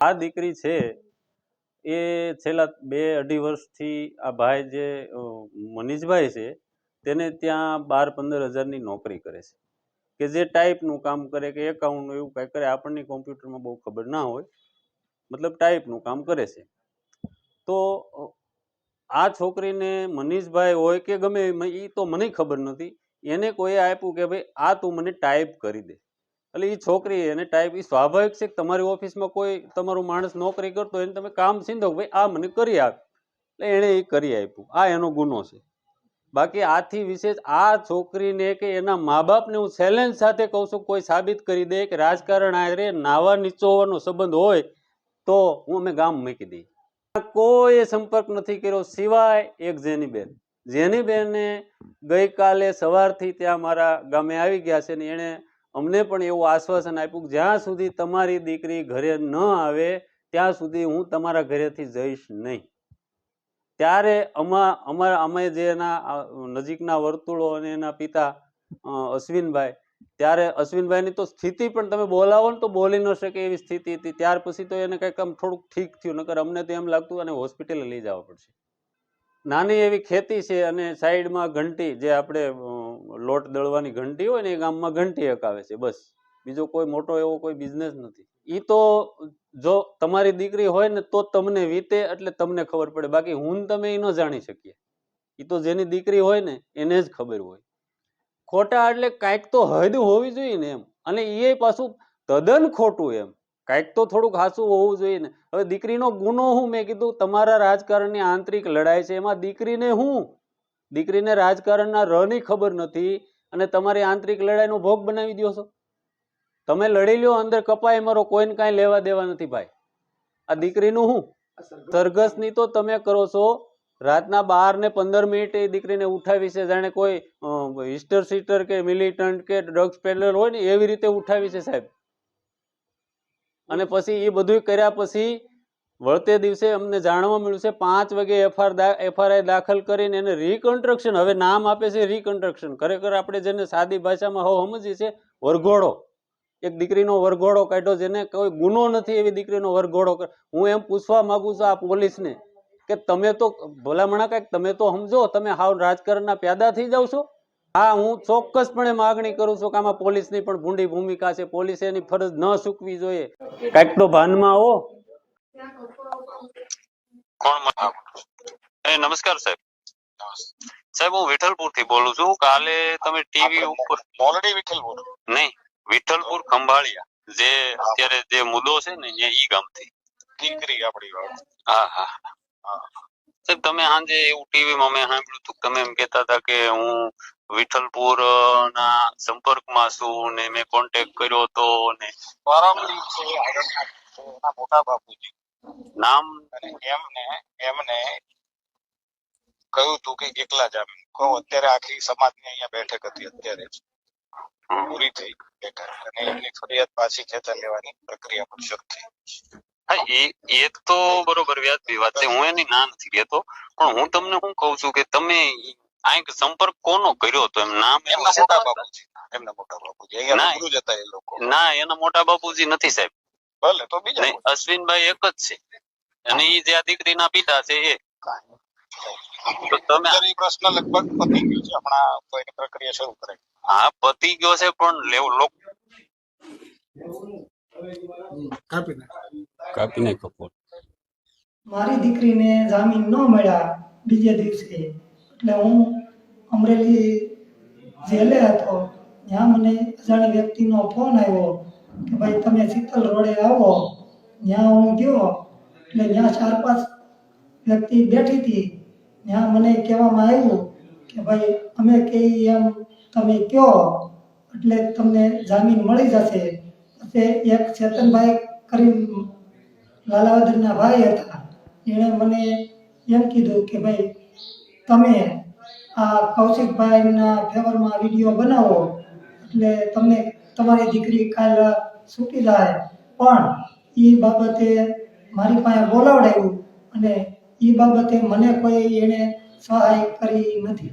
આ દીકરી છે એ છેલ્લા 2-2.5 વર્ષથી આ ભાઈ જે મનીષભાઈ છે તેને ત્યાં 12-15 હજારની નોકરી કરે છે કે જે ટાઈપનું કામ કરે કે એકાઉન્ટનું એવું કાંઈ કરે, આપણને કોમ્પ્યુટરમાં બહુ ખબર ના હોય, મતલબ ટાઈપનું કામ કરે છે. તો આ છોકરીને મનીષભાઈ હોય કે ગમે એ તો મને ખબર નથી, એને કોઈ આપ્યું કે ભાઈ આ તું મને ટાઈપ કરી દે. એટલે એ છોકરી એને ટાઈપ, એ સ્વાભાવિક છે કે તમારી ઓફિસમાં કોઈ તમારો માણસ નોકરી કરતો એને તમે કામ સીધો ભાઈ આ મને કરી આપ, એટલે એણે એ કરી આપ્યું. આ એનો ગુનો છે. બાકી આથી વિશેષ આ છોકરીને કે એના મા બાપને હું ચેલેન્જ સાથે કહું છું, કોઈ સાબિત કરી દે કે રાજકારણ આરે નાવા નીચોવાનો સંબંધ હોય તો હું અમે ગામ મૂકી દઈએ. કોઈ સંપર્ક નથી કર્યો સિવાય એક જેનીબેન. જેનીબેને ગઈકાલે સવારથી ત્યાં મારા ગામે આવી ગયા છે ને એણે અમને પણ એવું આશ્વાસન આપ્યું કે જ્યાં સુધી તમારી દીકરી ઘરે ન આવે ત્યાં સુધી હું તમારા ઘરેથી જઈશ નહીં. ત્યારે અમે જે એના નજીકના વર્તુળો અને એના પિતા અશ્વિનભાઈ, ત્યારે અશ્વિનભાઈની તો સ્થિતિ પણ તમે બોલાવો ને તો બોલી ન શકે એવી સ્થિતિ હતી. ત્યાર પછી તો એને કંઈક આમ થોડુંક ઠીક થયું, નકર અમને તો એમ લાગતું અને હોસ્પિટલે લઈ જવા પડશે. નાની એવી ખેતી છે અને સાઈડમાં ઘંટી, જે આપણે લોટ દળવાની ઘંટી હોય ને એ ગામમાં ઘંટી હકાવે છે, બસ. બીજો કોઈ મોટો એવો કોઈ બિઝનેસ નથી. એ તો જો તમારી દીકરી હોય ને તો તમને વીતે એટલે તમને ખબર પડે, બાકી હું તમે એ ન જાણી શકીએ. એ તો જેની દીકરી હોય ને એને જ ખબર હોય. ખોટા એટલે કાંઈક તો હદ હોવી જોઈએ ને એમ, અને એ પાછું તદ્દન ખોટું એમ. કાંઈક તો થોડુંક હાચું હોવું જોઈએ ને. હવે દીકરીનો ગુનો હું મેં કીધું, તમારા રાજકારણની આંતરિક લડાઈ છે, એમાં દીકરીને હું, દીકરીને રાજકારણનારની ખબર નથી અને તમારી આંતરિક લડાઈનો ભોગ બનાવી દો છો. તમે લડી લ્યો, અંદર કપાઈ મરો, કોઈને કાંઈ લેવા દેવા નથી ભાઈ. આ દીકરીનું હું સરઘસની તો તમે કરો છો. રાતના 12:15 એ દીકરીને ઉઠાવી છે, જાણે કોઈ હિસ્ટર સીટર કે મિલિટન્ટ કે ડ્રગ્સ પેડલર હોય ને એવી રીતે ઉઠાવી છે સાહેબ. અને પછી એ બધું કર્યા પછી વળતે દિવસે અમને જાણવા મળ્યું છે 5 વાગે એફઆરઆઈ દાખલ કરીને એને રિકન્સ્ટ્રક્શન, હવે નામ આપે છે રિકન્સ્ટ્રક્શન, ખરેખર આપણે જેને સાદી ભાષામાં હવે સમજીએ છે વરઘોડો. એક દીકરીનો વરઘોડો કાઢ્યો, જેને કોઈ ગુનો નથી એવી દીકરીનો વરઘોડો. હું એમ પૂછવા માંગુ છું આ પોલીસને કે તમે તો ભલામણા કાંઈક તમે તો સમજો, તમે હાવ રાજકારણના પ્યાદા થઈ જાવ છો. હા, હું ચોક્કસપણે માગણી કરું છું કે આમાં પોલીસની પણ ભૂંડી ભૂમિકા છે. પોલીસે એની ફરજ ન ચૂકવી જોઈએ. કાંઈક તો ભાનમાં આવો. નમસ્કાર સાહેબ. સાહેબ હું વિઠ્ઠલપુર થી બોલું છું. કાલે તમે ટીવી ઉપર ઓલરેડી વિઠ્ઠલપુર નહીં, વિઠ્ઠલપુર ખંભાળિયા જે અત્યારે જે મુદ્દો છે ને એ ઈ ગામથી દીકરી આપણી વાત. હા હા સાહેબ, તમે સાંજે એવું ટીવીમાં મેં સાંભળ્યું હતું, તમે એમ કહેતા હતા કે હું વિઠ્ઠલપુર ના સંપર્કમાં છું ને મેં કોન્ટેક્ટ કર્યો હતો ને મોટા બાપુજી નામ એમને કહ્યું હતું કે એકલા જ આમ કહો. અત્યારે આખી સમાજની અહીંયા બેઠક હતી, અત્યારે પૂરી થઈ બેઠક, અને એમની ફરિયાદ પાછી ખેતર લેવાની પ્રક્રિયા પણ શરૂ થઈ. હા, એ તો બરોબર વ્યાજબી વાત છે, હું એની ના નથી કહેતો, પણ હું તમને શું કઉ છું કે તમે આ સંપર્ક કોનો કર્યો હતો? એમ નામ એમના મોટા બાપુજી. એમના મોટા બાપુજી અહીંયા ગુરુ જ હતા એ લોકો. ના, એના મોટા બાપુજી નથી સાહેબ. ભલે તો બીજા નહીં, અશ્વિનભાઈ એક જ છે અને એ જે આ દીકરીના પિતા છે એ. તો તમે પ્રશ્ન લગભગ પતી ગયો છે, હમણાં કોઈની પ્રક્રિયા શરૂ કરે. હા, પતી ગયો છે, પણ લોકો કાપી નાખો. મારી દીકરીને જામીન ન મળ્યા બીજે દિવસે, એટલે હું અમરેલી જેલે હતો. ત્યાં મને અજાણી વ્યક્તિનો ફોન આવ્યો કે ભાઈ તમે શીતલ રોડે આવો. ત્યાં હું ગયો એટલે ત્યાં 4-5 વ્યક્તિ બેઠી હતી. ત્યાં મને કહેવામાં આવ્યું કે ભાઈ અમે કહીએ એમ તમે કહો એટલે તમને જામીન મળી જશે. પછી એક ચેતનભાઈ કરીને લાલાવદરના ભાઈ હતા, એણે મને એમ કીધું કે ભાઈ તમે આ કૌશિકભાઈના ફેવરમાં વિડીયો બનાવો એટલે તમને તમારી દીકરી કાલ છૂટી જાય. પણ એ બાબતે મારી પાસે બોલાવડાવ્યું અને એ બાબતે મને કોઈ એણે સહાય કરી નથી.